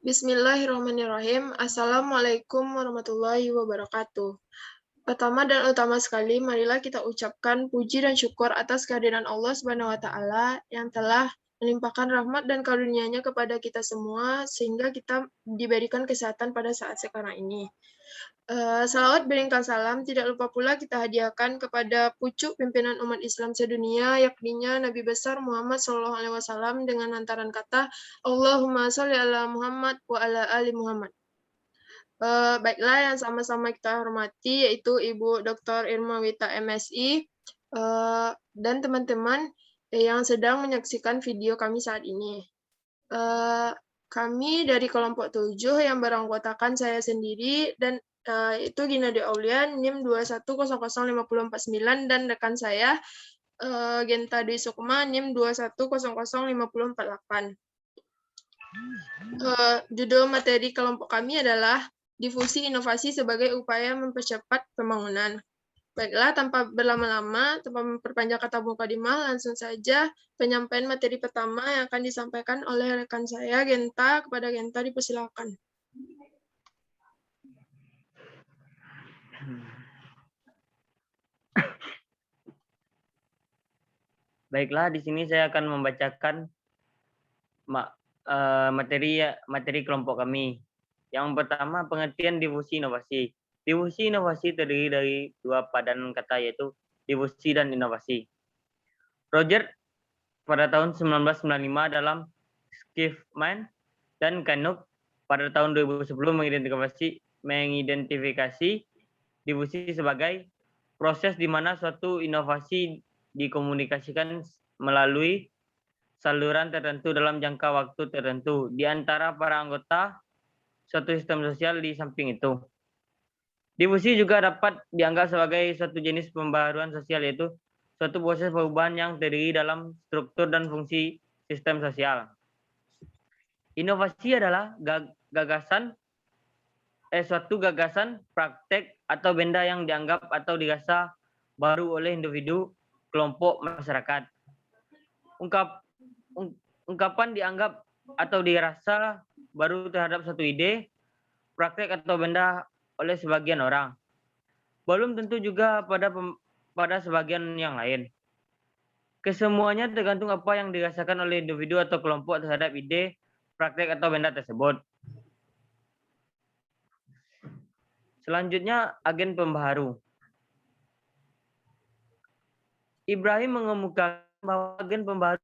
Bismillahirrahmanirrahim. Assalamualaikum warahmatullahi wabarakatuh. Pertama dan utama sekali, marilah kita ucapkan puji dan syukur atas kehadiran Allah Subhanahu wa Ta'ala yang telah melimpahkan rahmat dan karunia-Nya kepada kita semua, sehingga kita diberikan kesehatan pada saat sekarang ini. Salawat beringkang salam tidak lupa pula kita hadiahkan kepada pucuk pimpinan umat Islam sedunia, yakninya Nabi besar Muhammad SAW dengan hantaran kata Allahumma sholli ala Muhammad wa ala ali Muhammad. Baiklah, yang sama-sama kita hormati yaitu Ibu Dr. Irma Wita MSI dan teman-teman yang sedang menyaksikan video kami saat ini. Kami dari kelompok 7 yang beranggotakan saya sendiri dan itu Gina De Aulia, NIM 2100549 dan rekan saya Genta Dwi Sukma, NIM 2100548. Judul materi kelompok kami adalah Difusi Inovasi sebagai Upaya Mempercepat Pembangunan. Baiklah, tanpa berlama-lama, tanpa memperpanjang kata mukadimah, langsung saja penyampaian materi pertama yang akan disampaikan oleh rekan saya, Genta. Kepada Genta, dipersilakan. Baiklah, di sini saya akan membacakan materi kelompok kami. Yang pertama, pengertian difusi inovasi. Difusi inovasi terdiri dari dua padanan kata, yaitu difusi dan inovasi. Roger pada tahun 1995 dalam Schiffman dan Canuck pada tahun 2010 mengidentifikasi difusi sebagai proses di mana suatu inovasi dikomunikasikan melalui saluran tertentu dalam jangka waktu tertentu di antara para anggota suatu sistem sosial. Di samping itu, difusi juga dapat dianggap sebagai suatu jenis pembaharuan sosial, yaitu suatu proses perubahan yang terdiri dalam struktur dan fungsi sistem sosial. Inovasi adalah suatu gagasan, praktek, atau benda yang dianggap atau dirasa baru oleh individu, kelompok, masyarakat. Ungkapan dianggap atau dirasa baru terhadap satu ide, praktek, atau benda oleh sebagian orang. Belum tentu juga pada sebagian yang lain. Kesemuanya tergantung apa yang dirasakan oleh individu atau kelompok terhadap ide, praktek, atau benda tersebut. Selanjutnya, agen pembaharu. Ibrahim mengemukakan bahwa agen pembaharu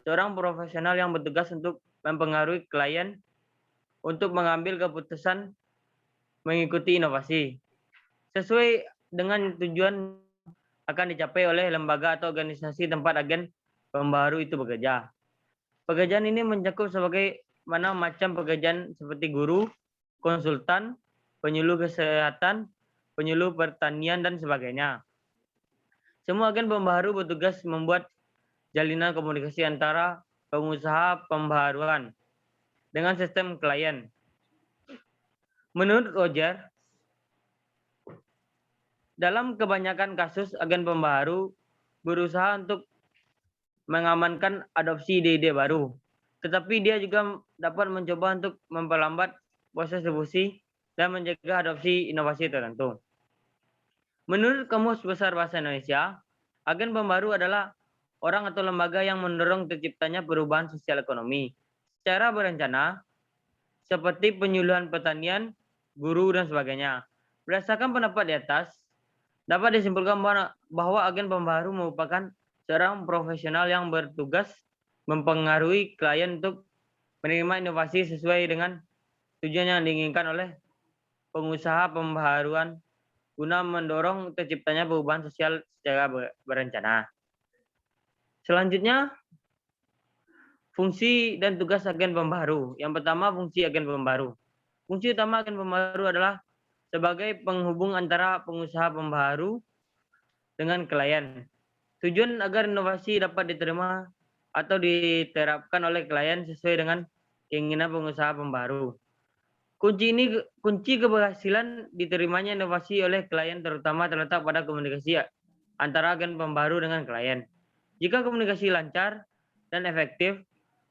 seorang profesional yang bertugas untuk mempengaruhi klien untuk mengambil keputusan mengikuti inovasi sesuai dengan tujuan akan dicapai oleh lembaga atau organisasi tempat agen pembaharu itu bekerja. Pekerjaan ini mencakup sebagai mana macam pekerjaan seperti guru, konsultan, penyuluh kesehatan, penyuluh pertanian, dan sebagainya. Semua agen pembaharu bertugas membuat jalinan komunikasi antara pengusaha pembaharuan dengan sistem klien. Menurut Roger, dalam kebanyakan kasus agen pembaharu berusaha untuk mengamankan adopsi ide-ide baru, tetapi dia juga dapat mencoba untuk memperlambat proses difusi dan mencegah adopsi inovasi tertentu. Menurut Kamus Besar Bahasa Indonesia, agen pembaharu adalah orang atau lembaga yang mendorong terciptanya perubahan sosial ekonomi secara berencana, seperti penyuluhan pertanian, guru, dan sebagainya. Berdasarkan pendapat di atas, dapat disimpulkan bahwa agen pembaharu merupakan seorang profesional yang bertugas mempengaruhi klien untuk menerima inovasi sesuai dengan tujuan yang diinginkan oleh pengusaha pembaharuan guna mendorong terciptanya perubahan sosial secara berencana. Selanjutnya, fungsi dan tugas agen pembaharu. Yang pertama, fungsi agen pembaharu. Fungsi utama agen pembaharu adalah sebagai penghubung antara pengusaha pembaharu dengan klien. Tujuan agar inovasi dapat diterima atau diterapkan oleh klien sesuai dengan keinginan pengusaha pembaharu. Kunci keberhasilan diterimanya inovasi oleh klien terutama terletak pada komunikasi antara agen pembaharu dengan klien. Jika komunikasi lancar dan efektif,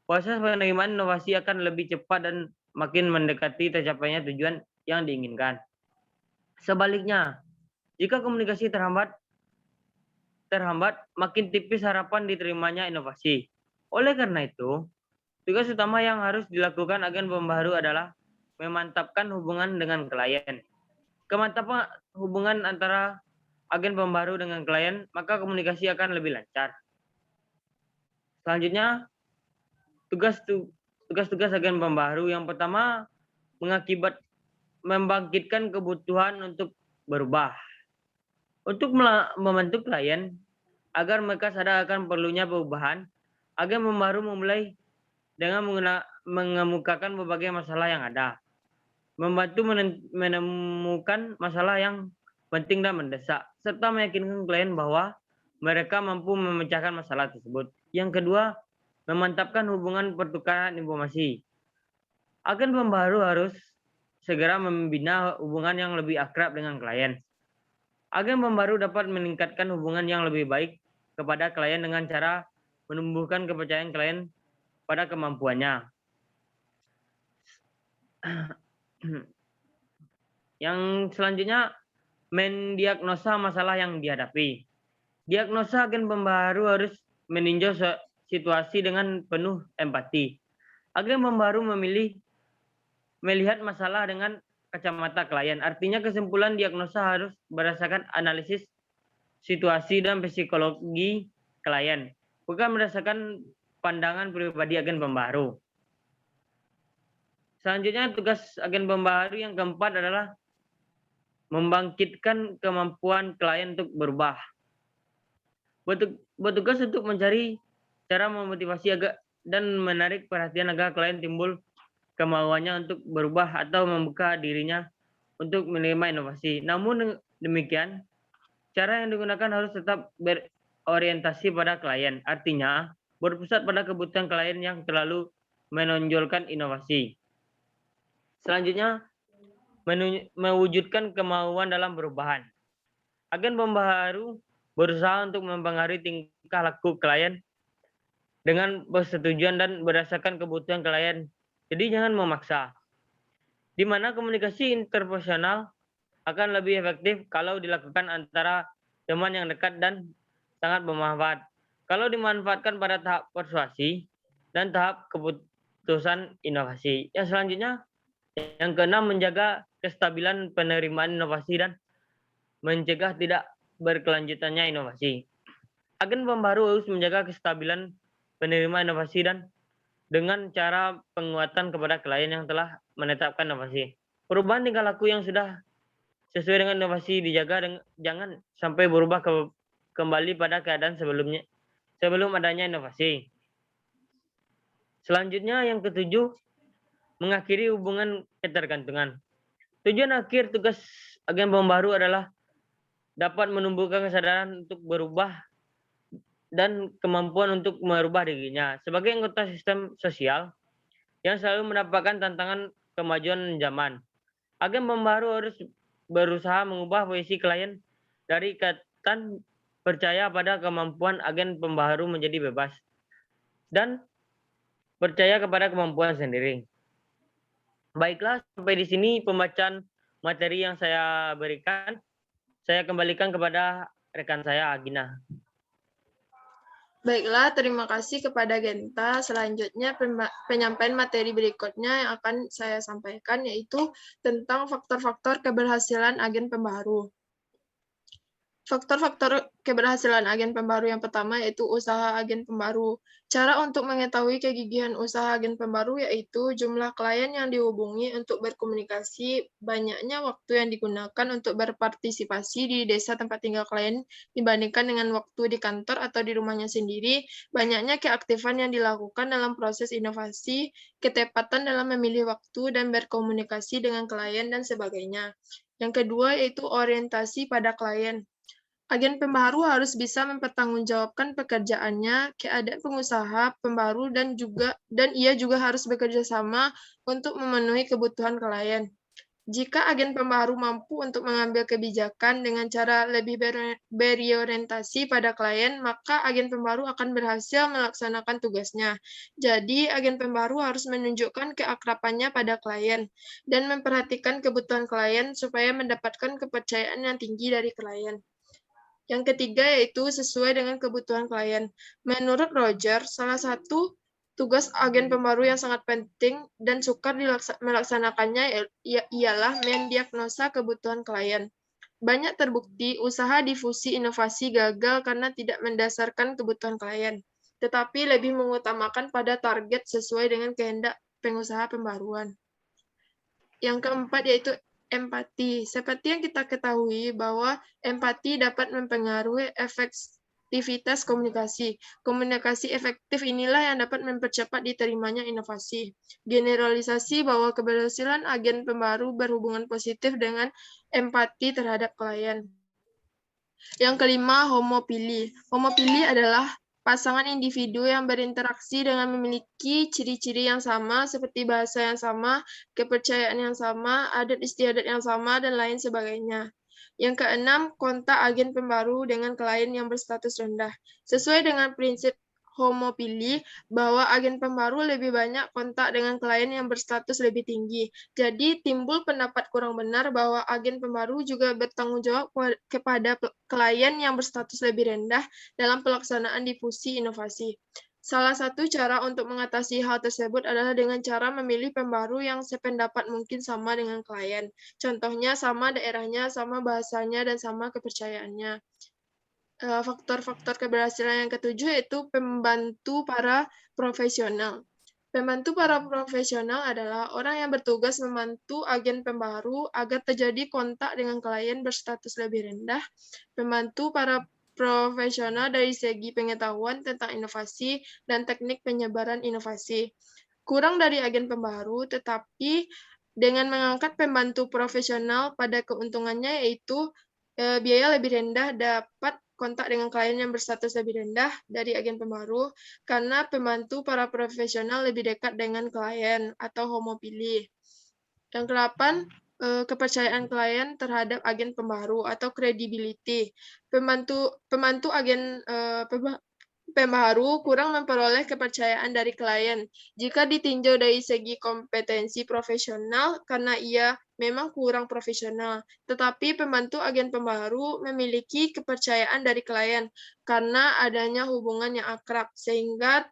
proses penerimaan inovasi akan lebih cepat dan makin mendekati tercapainya tujuan yang diinginkan. Sebaliknya, jika komunikasi terhambat, makin tipis harapan diterimanya inovasi. Oleh karena itu, tugas utama yang harus dilakukan agen pembaharu adalah memantapkan hubungan dengan klien. Kemantapan hubungan antara agen pembaharu dengan klien, maka komunikasi akan lebih lancar. Selanjutnya, tugas-tugas agen pembaharu yang pertama membangkitkan kebutuhan untuk berubah. Untuk membantu klien agar mereka sadar akan perlunya perubahan, agen pembaharu memulai dengan mengemukakan berbagai masalah yang ada, membantu menemukan masalah yang penting dan mendesak, serta meyakinkan klien bahwa mereka mampu memecahkan masalah tersebut. Yang kedua, memantapkan hubungan pertukaran informasi. Agen pembaharu harus segera membina hubungan yang lebih akrab dengan klien. Agen pembaharu dapat meningkatkan hubungan yang lebih baik kepada klien dengan cara menumbuhkan kepercayaan klien pada kemampuannya. Yang selanjutnya, mendiagnosa masalah yang dihadapi. Diagnosa agen pembaharu harus meninjau situasi dengan penuh empati. Agen pembaharu melihat masalah dengan kacamata klien. Artinya kesimpulan diagnosa harus berdasarkan analisis situasi dan psikologi klien, bukan berdasarkan pandangan pribadi agen pembaharu. Selanjutnya, tugas agen pembaharu yang keempat adalah membangkitkan kemampuan klien untuk berubah. Bertugas untuk mencari cara memotivasi dan menarik perhatian agar klien timbul kemauannya untuk berubah atau membuka dirinya untuk menerima inovasi. Namun demikian, cara yang digunakan harus tetap berorientasi pada klien. Artinya, berpusat pada kebutuhan klien yang terlalu menonjolkan inovasi. Selanjutnya, mewujudkan kemauan dalam perubahan. Agen pembaharu berusaha untuk mempengaruhi tingkah laku klien dengan persetujuan dan berdasarkan kebutuhan klien. Jadi jangan memaksa. Di mana komunikasi interpersonal akan lebih efektif kalau dilakukan antara teman yang dekat dan sangat bermanfaat. Kalau dimanfaatkan pada tahap persuasi dan tahap keputusan inovasi. Yang selanjutnya, yang keenam, menjaga kestabilan penerimaan inovasi dan mencegah tidak berkelanjutannya inovasi. Agen pembaharu harus menjaga kestabilan penerimaan inovasi dan dengan cara penguatan kepada klien yang telah menetapkan inovasi. Perubahan tingkah laku yang sudah sesuai dengan inovasi dijaga dan jangan sampai berubah kembali pada keadaan sebelum adanya inovasi. Selanjutnya, yang ketujuh, mengakhiri hubungan ketergantungan. Tujuan akhir tugas agen pembaharu adalah dapat menumbuhkan kesadaran untuk berubah dan kemampuan untuk merubah dirinya sebagai anggota sistem sosial yang selalu mendapatkan tantangan kemajuan zaman. Agen pembaharu harus berusaha mengubah posisi klien dari ikatan percaya pada kemampuan agen pembaharu menjadi bebas dan percaya kepada kemampuan sendiri. Baiklah, sampai di sini pembacaan materi yang saya berikan. Saya kembalikan kepada rekan saya, Agina. Baiklah, terima kasih kepada Genta. Selanjutnya penyampaian materi berikutnya yang akan saya sampaikan yaitu tentang faktor-faktor keberhasilan agen pembaharu. Faktor-faktor keberhasilan agen pembaharu yang pertama yaitu usaha agen pembaharu. Cara untuk mengetahui kegigihan usaha agen pembaharu yaitu jumlah klien yang dihubungi untuk berkomunikasi, banyaknya waktu yang digunakan untuk berpartisipasi di desa tempat tinggal klien dibandingkan dengan waktu di kantor atau di rumahnya sendiri, banyaknya keaktifan yang dilakukan dalam proses inovasi, ketepatan dalam memilih waktu dan berkomunikasi dengan klien, dan sebagainya. Yang kedua yaitu orientasi pada klien. Agen pembaharu harus bisa mempertanggungjawabkan pekerjaannya, keadaan pengusaha pembaharu dan ia juga harus bekerja sama untuk memenuhi kebutuhan klien. Jika agen pembaharu mampu untuk mengambil kebijakan dengan cara lebih berorientasi pada klien, maka agen pembaharu akan berhasil melaksanakan tugasnya. Jadi, agen pembaharu harus menunjukkan keakrabannya pada klien dan memperhatikan kebutuhan klien supaya mendapatkan kepercayaan yang tinggi dari klien. Yang ketiga yaitu sesuai dengan kebutuhan klien. Menurut Roger, salah satu tugas agen pembaru yang sangat penting dan sukar melaksanakannya ialah mendiagnosa kebutuhan klien. Banyak terbukti usaha difusi inovasi gagal karena tidak mendasarkan kebutuhan klien, tetapi lebih mengutamakan pada target sesuai dengan kehendak pengusaha pembaruan. Yang keempat yaitu empati. Seperti yang kita ketahui bahwa empati dapat mempengaruhi efektivitas komunikasi. Komunikasi efektif inilah yang dapat mempercepat diterimanya inovasi. Generalisasi bahwa keberhasilan agen pembaru berhubungan positif dengan empati terhadap klien. Yang kelima, homopili. Homopili adalah pasangan individu yang berinteraksi dengan memiliki ciri-ciri yang sama seperti bahasa yang sama, kepercayaan yang sama, adat istiadat yang sama, dan lain sebagainya. Yang keenam, kontak agen pembaru dengan klien yang berstatus rendah. Sesuai dengan prinsip homopili, bahwa agen pembaru lebih banyak kontak dengan klien yang berstatus lebih tinggi. Jadi timbul pendapat kurang benar bahwa agen pembaru juga bertanggung jawab kepada klien yang berstatus lebih rendah dalam pelaksanaan difusi inovasi. Salah satu cara untuk mengatasi hal tersebut adalah dengan cara memilih pembaru yang sependapat mungkin sama dengan klien. Contohnya sama daerahnya, sama bahasanya, dan sama kepercayaannya. Faktor-faktor keberhasilan yang ketujuh yaitu pembantu para profesional. Pembantu para profesional adalah orang yang bertugas membantu agen pembaru agar terjadi kontak dengan klien berstatus lebih rendah. Pembantu para profesional dari segi pengetahuan tentang inovasi dan teknik penyebaran inovasi. Kurang dari agen pembaru, tetapi dengan mengangkat pembantu profesional pada keuntungannya yaitu biaya lebih rendah dapat kontak dengan klien yang berstatus lebih rendah dari agen pembaru karena pembantu para profesional lebih dekat dengan klien atau homopili. Yang kedelapan, kepercayaan klien terhadap agen pembaru atau credibility. Pembantu agen pembaru kurang memperoleh kepercayaan dari klien jika ditinjau dari segi kompetensi profesional karena ia memang kurang profesional. Tetapi pembantu agen pembaru memiliki kepercayaan dari klien karena adanya hubungan yang akrab sehingga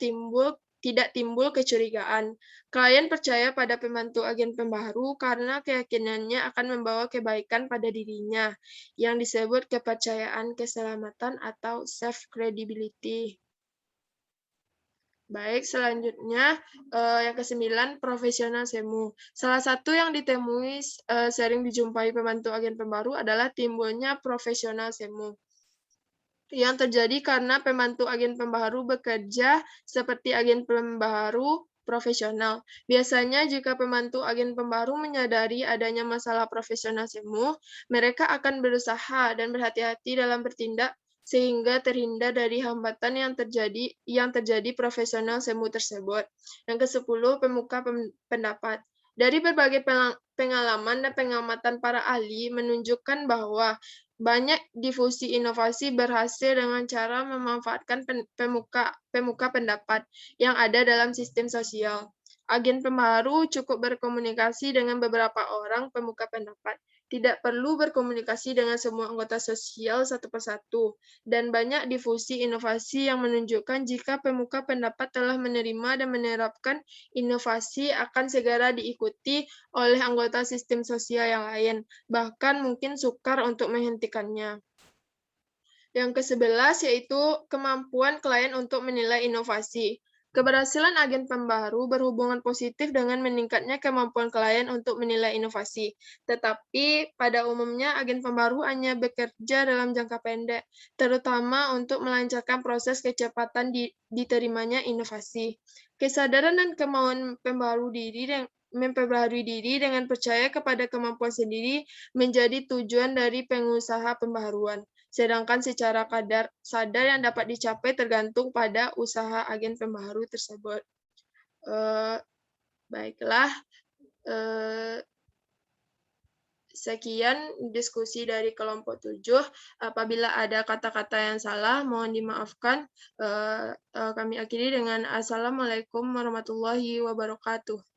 tidak timbul kecurigaan. Klien percaya pada pembantu agen pembaru karena keyakinannya akan membawa kebaikan pada dirinya, yang disebut kepercayaan keselamatan atau self-credibility. Baik, selanjutnya yang kesembilan, profesional semu. Salah satu yang ditemui sering dijumpai pembantu agen pembaru adalah timbulnya profesional semu yang terjadi karena pembantu agen pembaru bekerja seperti agen pembaru profesional. Biasanya jika pembantu agen pembaru menyadari adanya masalah profesional semu, mereka akan berusaha dan berhati-hati dalam bertindak sehingga terhindar dari hambatan yang terjadi profesional semu tersebut. Yang ke-10, pemuka pendapat. Dari berbagai pengalaman dan pengamatan para ahli menunjukkan bahwa banyak difusi inovasi berhasil dengan cara memanfaatkan pemuka pendapat yang ada dalam sistem sosial. Agen pembaru cukup berkomunikasi dengan beberapa orang pemuka pendapat. Tidak perlu berkomunikasi dengan semua anggota sosial satu persatu. Dan banyak difusi inovasi yang menunjukkan jika pemuka pendapat telah menerima dan menerapkan inovasi akan segera diikuti oleh anggota sistem sosial yang lain, bahkan mungkin sukar untuk menghentikannya. Yang ke-11 yaitu kemampuan klien untuk menilai inovasi. Keberhasilan agen pembaru berhubungan positif dengan meningkatnya kemampuan klien untuk menilai inovasi. Tetapi pada umumnya agen pembaru hanya bekerja dalam jangka pendek, terutama untuk melancarkan proses kecepatan diterimanya inovasi. Kesadaran dan kemauan memperbaharui diri dengan percaya kepada kemampuan sendiri menjadi tujuan dari pengusaha pembaharuan. Sedangkan secara sadar yang dapat dicapai tergantung pada usaha agen pembaharu tersebut. Baiklah, Sekian diskusi dari kelompok 7. Apabila ada kata-kata yang salah, mohon dimaafkan. Kami akhiri dengan Assalamualaikum warahmatullahi wabarakatuh.